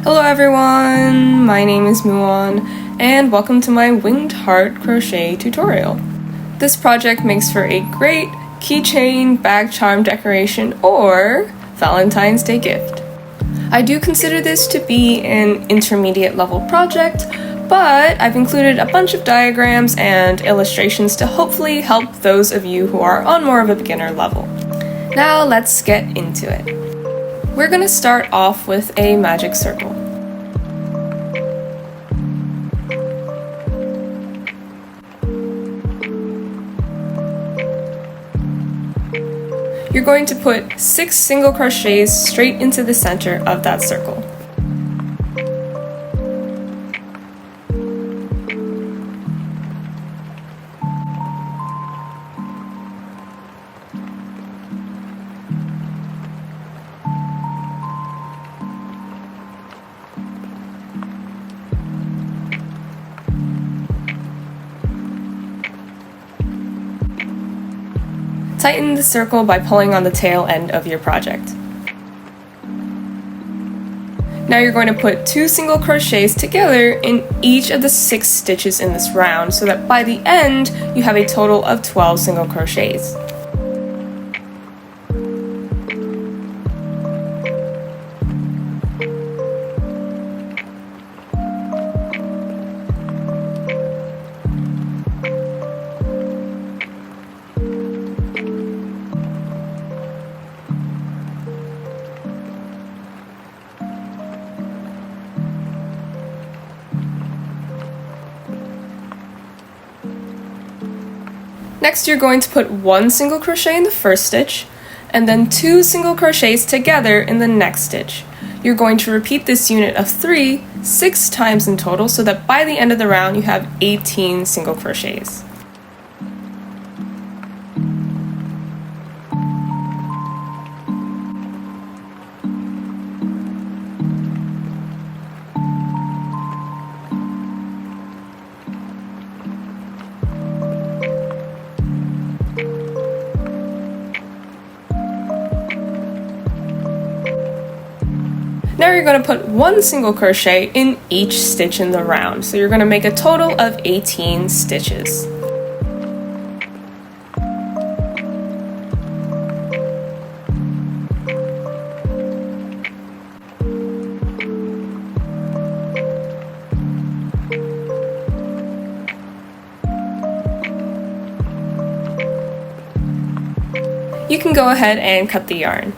Hello everyone, my name is Muon, and welcome to my winged heart crochet tutorial. This project makes for a great keychain, bag charm decoration, or Valentine's Day gift. I do consider this to be an intermediate level project, but I've included a bunch of diagrams and illustrations to hopefully help those of you who are on more of a beginner level. Now let's get into it. We're going to start off with a magic circle. You're going to put 6 single crochets straight into the center of that circle. Tighten the circle by pulling on the tail end of your project. Now you're going to put 2 single crochets together in each of the 6 stitches in this round so that by the end you have a total of 12 single crochets. Next, you're going to put 1 single crochet in the first stitch, and then 2 single crochets together in the next stitch. You're going to repeat this unit of 3 6 times in total so that by the end of the round you have 18 single crochets. Now you're going to put 1 single crochet in each stitch in the round, so you're going to make a total of 18 stitches. You can go ahead and cut the yarn.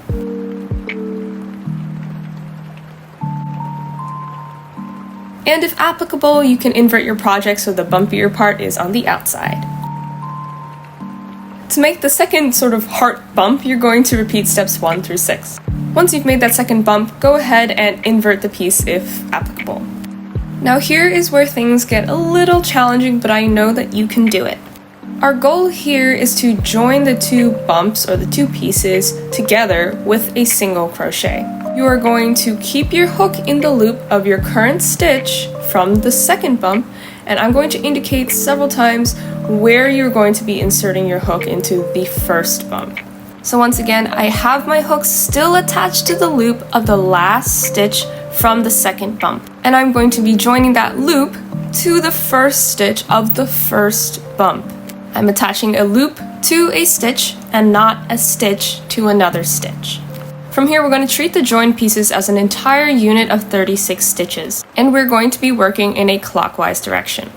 And if applicable, you can invert your project so the bumpier part is on the outside. To make the second sort of heart bump, you're going to repeat steps 1 through 6. Once you've made that second bump, go ahead and invert the piece if applicable. Now here is where things get a little challenging, but I know that you can do it. Our goal here is to join the 2 bumps or the 2 pieces together with a single crochet. You are going to keep your hook in the loop of your current stitch from the second bump, and I'm going to indicate several times where you're going to be inserting your hook into the first bump. So once again, I have my hook still attached to the loop of the last stitch from the second bump, and I'm going to be joining that loop to the first stitch of the first bump. I'm attaching a loop to a stitch and not a stitch to another stitch. From here, we're going to treat the joined pieces as an entire unit of 36 stitches, and we're going to be working in a clockwise direction.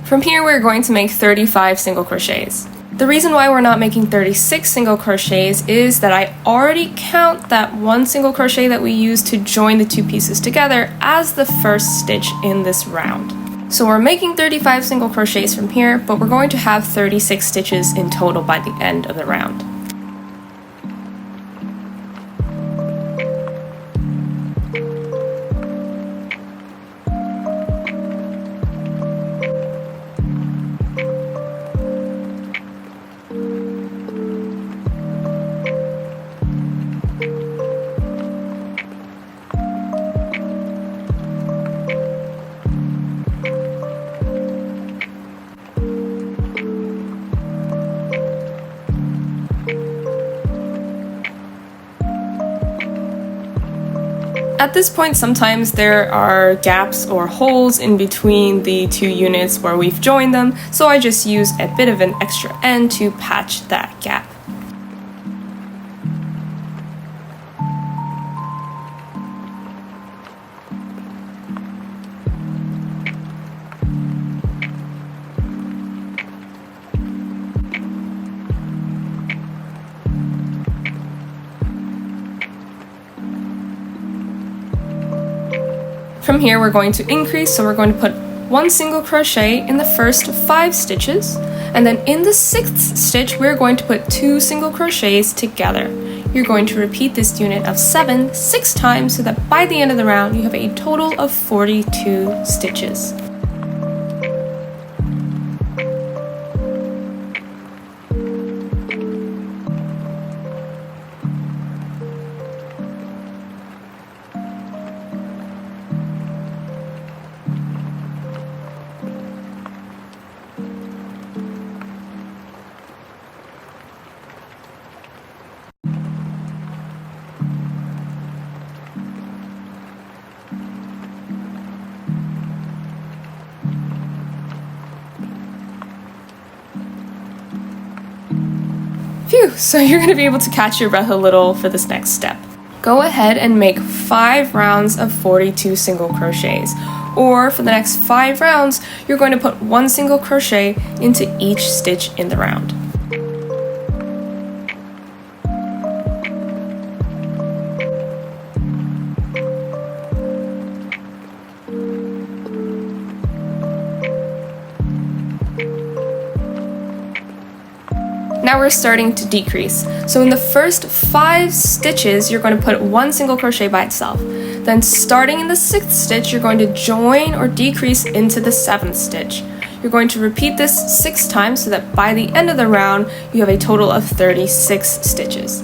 From here, we're going to make 35 single crochets. The reason why we're not making 36 single crochets is that I already count that 1 single crochet that we used to join the 2 pieces together as the first stitch in this round. So we're making 35 single crochets from here, but we're going to have 36 stitches in total by the end of the round. At this point, sometimes there are gaps or holes in between the two units where we've joined them, so I just use a bit of an extra end to patch that gap. From here, we're going to increase, so we're going to put 1 single crochet in the first 5 stitches, and then in the 6th stitch, we're going to put 2 single crochets together. You're going to repeat this unit of 7 6 times so that by the end of the round, you have a total of 42 stitches. Phew, so you're going to be able to catch your breath a little for this next step. Go ahead and make 5 rounds of 42 single crochets, or for the next 5 rounds, you're going to put 1 single crochet into each stitch in the round. Now we're starting to decrease. So in the first 5 stitches, you're going to put 1 single crochet by itself. Then starting in the 6th stitch, you're going to join or decrease into the 7th stitch. You're going to repeat this 6 times so that by the end of the round, you have a total of 36 stitches.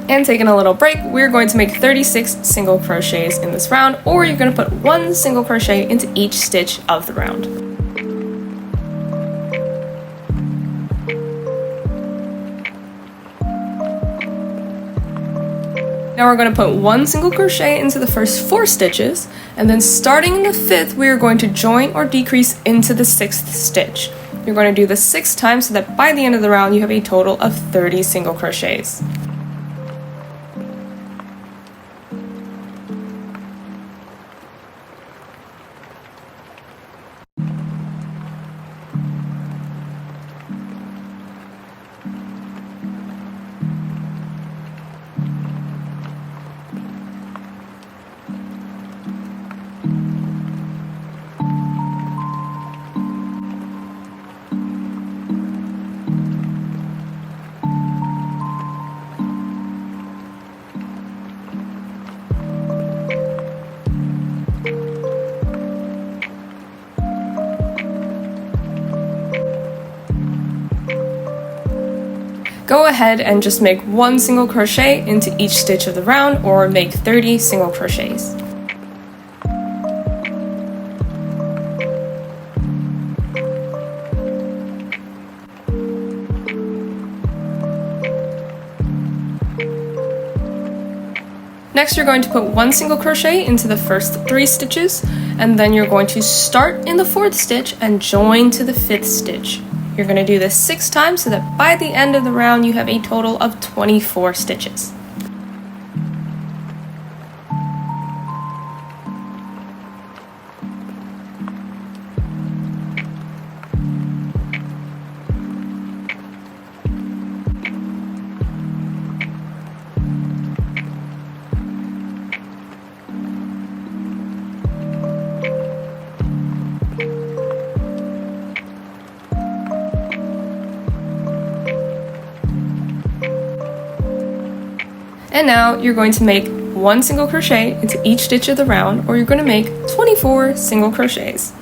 And taking a little break, we're going to make 36 single crochets in this round, or you're going to put 1 single crochet into each stitch of the round. Now we're going to put 1 single crochet into the first 4 stitches, and then starting in the 5th, we are going to join or decrease into the 6th stitch. You're going to do this 6 times so that by the end of the round, you have a total of 30 single crochets. Go ahead and just make 1 single crochet into each stitch of the round, or make 30 single crochets. Next, you're going to put 1 single crochet into the first 3 stitches, and then you're going to start in the 4th stitch and join to the 5th stitch. You're going to do this 6 times so that by the end of the round you have a total of 24 stitches. And now you're going to make 1 single crochet into each stitch of the round, or you're going to make 24 single crochets.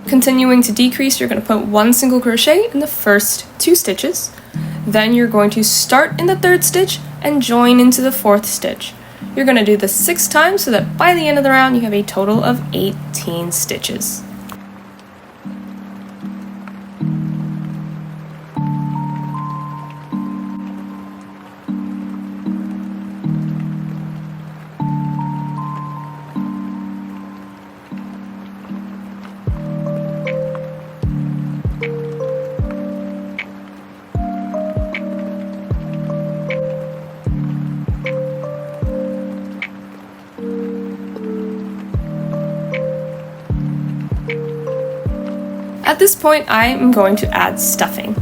Continuing to decrease, you're going to put 1 single crochet in the first 2 stitches. Then you're going to start in the 3rd stitch and join into the 4th stitch. You're going to do this 6 times so that by the end of the round you have a total of 18 stitches. At this point, I am going to add stuffing.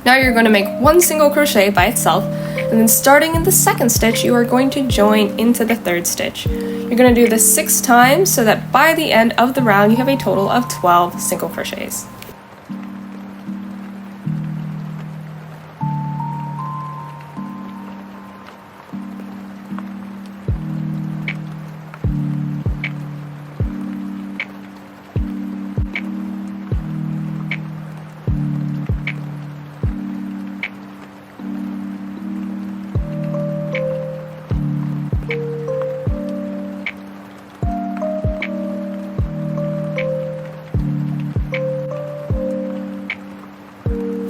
Now you're going to make 1 single crochet by itself, and then starting in the 2nd stitch, you are going to join into the 3rd stitch. You're going to do this 6 times so that by the end of the round, you have a total of 12 single crochets.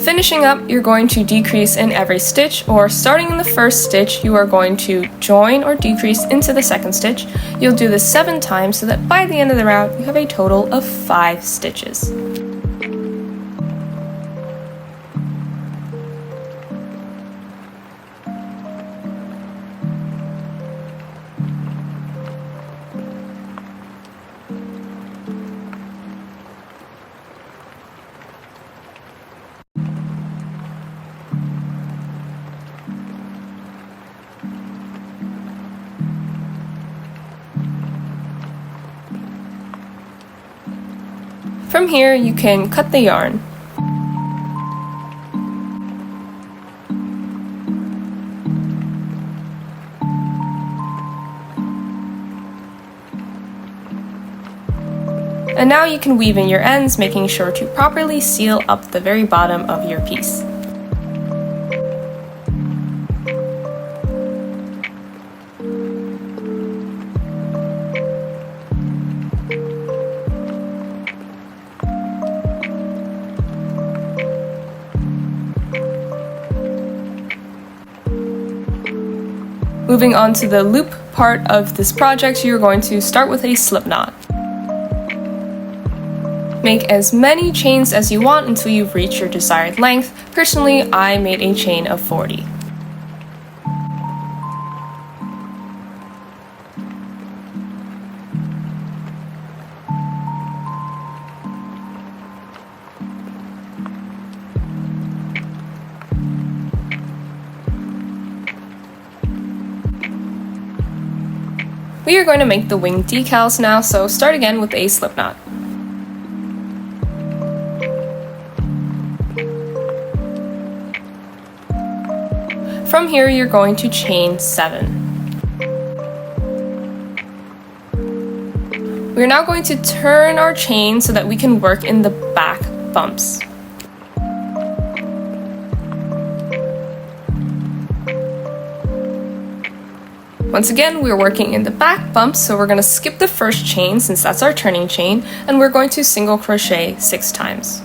Finishing up, you're going to decrease in every stitch, or starting in the 1st stitch, you are going to join or decrease into the 2nd stitch. You'll do this 7 times so that by the end of the round, you have a total of 5 stitches. From here, you can cut the yarn. And now you can weave in your ends, making sure to properly seal up the very bottom of your piece. Moving on to the loop part of this project, you're going to start with a slip knot. Make as many chains as you want until you've reached your desired length. Personally, I made a chain of 40. We are going to make the wing decals now, so start again with a slip knot. From here, you're going to chain 7. We're now going to turn our chain so that we can work in the back bumps. Once again, we're working in the back bumps, so we're going to skip the first chain since that's our turning chain, and we're going to single crochet 6 times.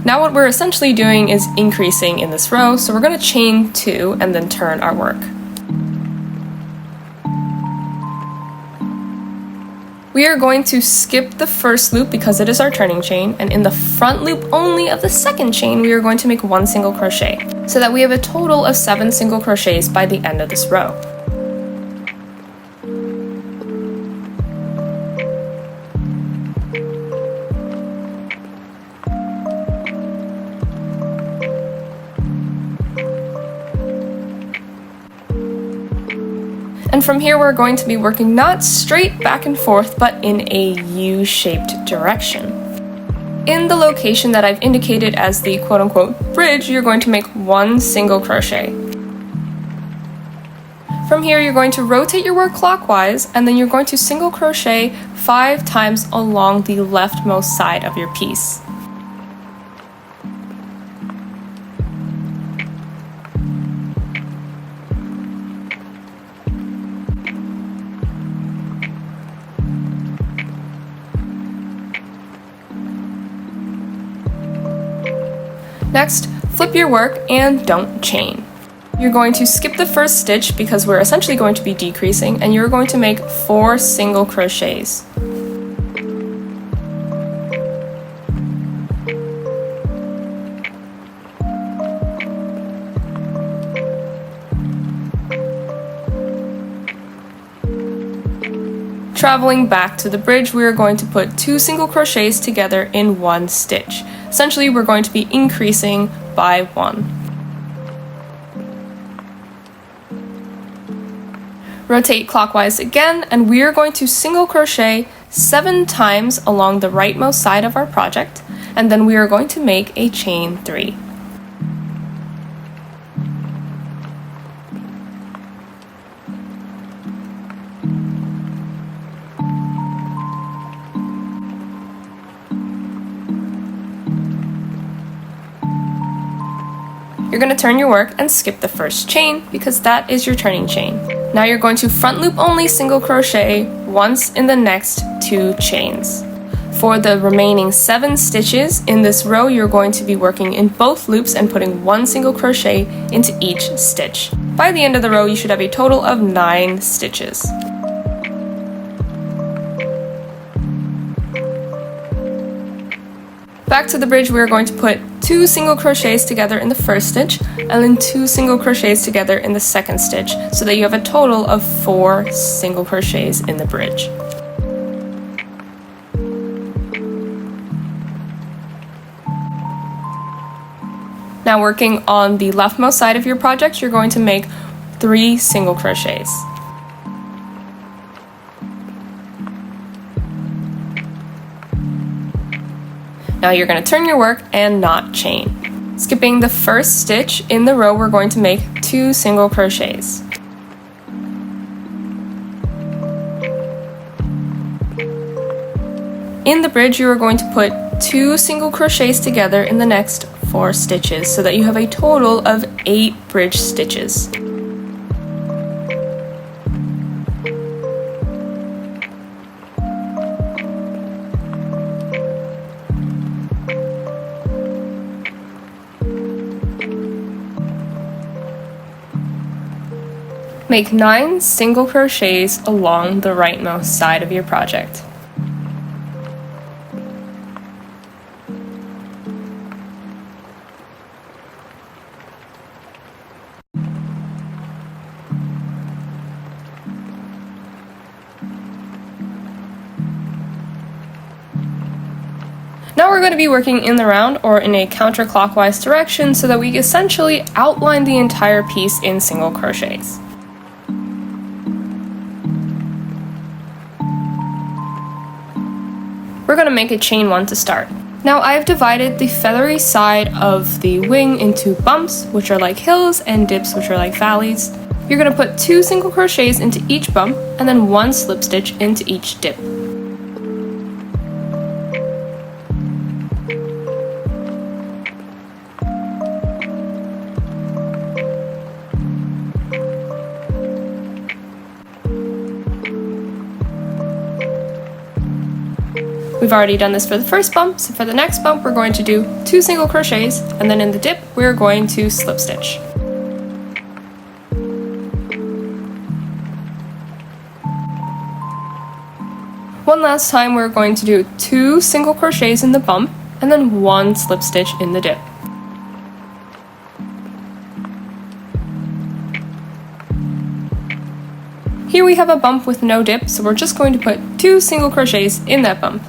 Now what we're essentially doing is increasing in this row, so we're going to chain 2 and then turn our work. We are going to skip the first loop because it is our turning chain, and in the front loop only of the second chain we are going to make 1 single crochet, so that we have a total of 7 single crochets by the end of this row. And from here we're going to be working not straight back and forth, but in a U-shaped direction. In the location that I've indicated as the quote-unquote bridge, you're going to make 1 single crochet. From here you're going to rotate your work clockwise, and then you're going to single crochet 5 times along the leftmost side of your piece. Next, flip your work and don't chain. You're going to skip the first stitch because we're essentially going to be decreasing, and you're going to make 4 single crochets. Traveling back to the bridge, we are going to put 2 single crochets together in 1 stitch. Essentially, we're going to be increasing by 1. Rotate clockwise again, and we are going to single crochet 7 times along the rightmost side of our project, and then we are going to make a chain 3. You're going to turn your work and skip the first chain because that is your turning chain. Now you're going to front loop only single crochet once in the next 2 chains. For the remaining 7 stitches in this row, you're going to be working in both loops and putting 1 single crochet into each stitch. By the end of the row, you should have a total of 9 stitches. Back to the bridge, we are going to put 2 single crochets together in the first stitch and then 2 single crochets together in the second stitch, so that you have a total of 4 single crochets in the bridge. Now working on the leftmost side of your project, you're going to make 3 single crochets. Now you're going to turn your work and not chain. Skipping the first stitch in the row, we're going to make 2 single crochets. In the bridge, you are going to put 2 single crochets together in the next 4 stitches, so that you have a total of 8 bridge stitches. Make 9 single crochets along the rightmost side of your project. Now we're going to be working in the round or in a counterclockwise direction so that we essentially outline the entire piece in single crochets. We're going to make a chain 1 to start. Now I've divided the feathery side of the wing into bumps, which are like hills, and dips, which are like valleys. You're going to put 2 single crochets into each bump and then 1 slip stitch into each dip. We've already done this for the first bump, so for the next bump we're going to do 2 single crochets, and then in the dip we're going to slip stitch. One last time we're going to do 2 single crochets in the bump, and then 1 slip stitch in the dip. Here we have a bump with no dip, so we're just going to put 2 single crochets in that bump.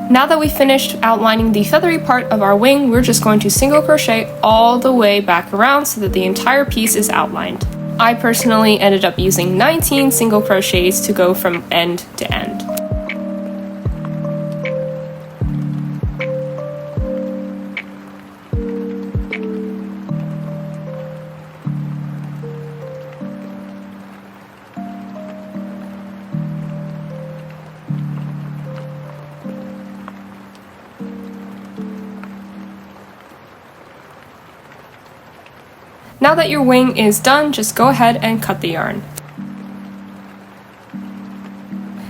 Now that we've finished outlining the feathery part of our wing, we're just going to single crochet all the way back around so that the entire piece is outlined. I personally ended up using 19 single crochets to go from end to end. Now that your wing is done, just go ahead and cut the yarn.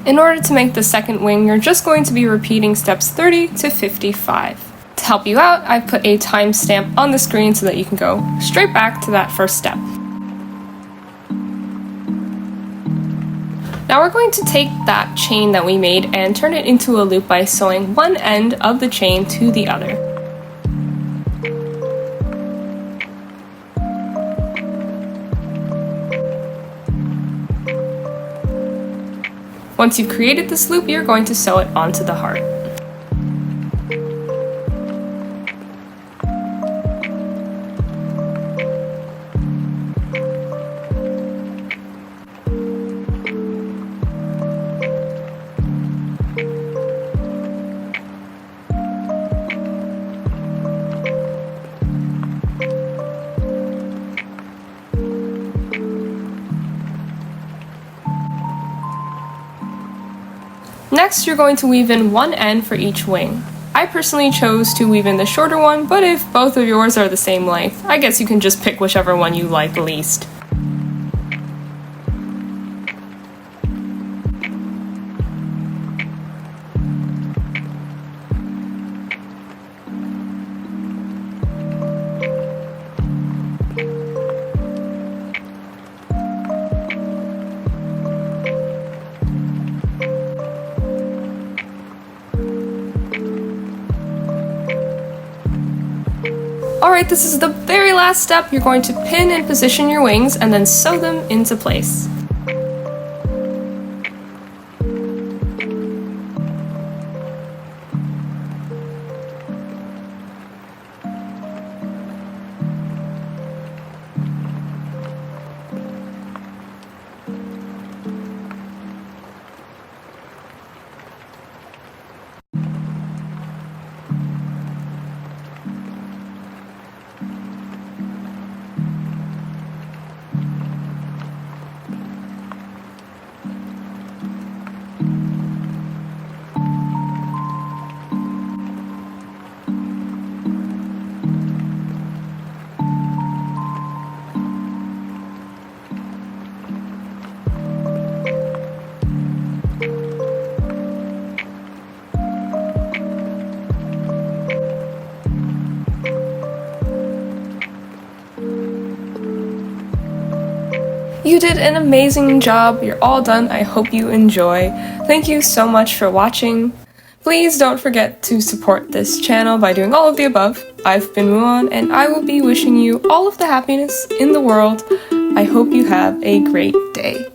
In order to make the second wing, you're just going to be repeating steps 30 to 55. To help you out, I've put a timestamp on the screen so that you can go straight back to that first step. Now we're going to take that chain that we made and turn it into a loop by sewing one end of the chain to the other. Once you've created this loop, you're going to sew it onto the heart. Next, you're going to weave in one end for each wing. I personally chose to weave in the shorter one, but if both of yours are the same length, I guess you can just pick whichever one you like least. Alright, this is the very last step. You're going to pin and position your wings and then sew them into place. You did an amazing job. You're all done. I hope you enjoy. Thank you so much for watching. Please don't forget to support this channel by doing all of the above. I've been Muon, and I will be wishing you all of the happiness in the world. I hope you have a great day.